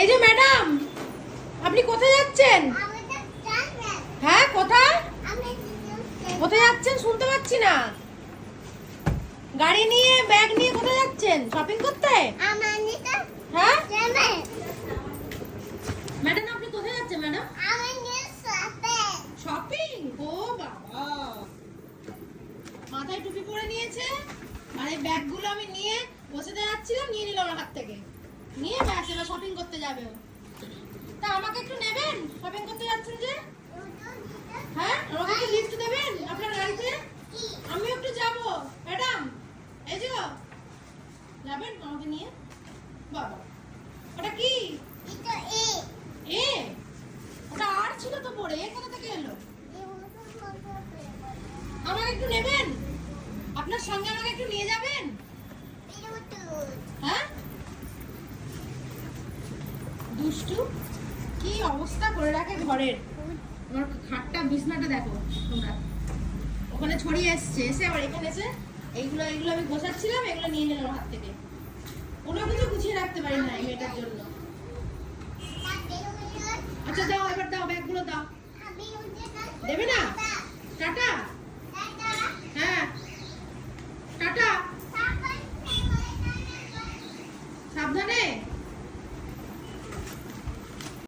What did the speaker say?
এই যে ম্যাডাম, আপনি কোথায় যাচ্ছেন? হ্যাঁ, কোথায় কোথায় যাচ্ছেন শুনতে পাচ্ছি না। গাড়ি নিয়ে ব্যাগ নিয়ে কোথায় যাচ্ছেন? শপিং করতে? হ্যাঁ ম্যাডাম, আপনি কোথায় যাচ্ছেন ম্যাডাম? শপিং? ও বাবা, মাথায় টুপি পরে নিয়েছে আর এই ব্যাগগুলো আমি নিয়ে বসে যাচ্ছিলাম, নিয়ে নিল আমার হাত থেকে, নিয়ে ব্যাস এবার শপিং করতে যাবে। তা আমাকে একটু নেবেন? শপিং করতে যাচ্ছেন যে? হ্যাঁ, আমাকে একটু লিফট দেবেন আপনার গাড়িতে? আমিও একটু যাবো ম্যাডাম। এই যে যাবেন আমাকে নিয়ে? বাবা, ওটা কি? এ ওটা আর ছিল তো পড়ে, এ কোথা থেকে এলো? আমাকে একটু নেবেন? আপনার সঙ্গে আমাকে একটু নিয়ে যাবেন? হ্যাঁ, দুষ্টু কি অবস্থা করে রাখে ঘরের। আমার খাটটা বিছনাটা দেখো তোমরা, ওখানে ছড়িয়ে এসছে, এসে আবার এখানে এসে এইগুলো এইগুলো আমি গোছাচ্ছিলাম, এগুলো নিয়ে নিলাম হাত থেকে। কোনো কিছু গুছিয়ে রাখতে পারি না এই মেয়েটার জন্য।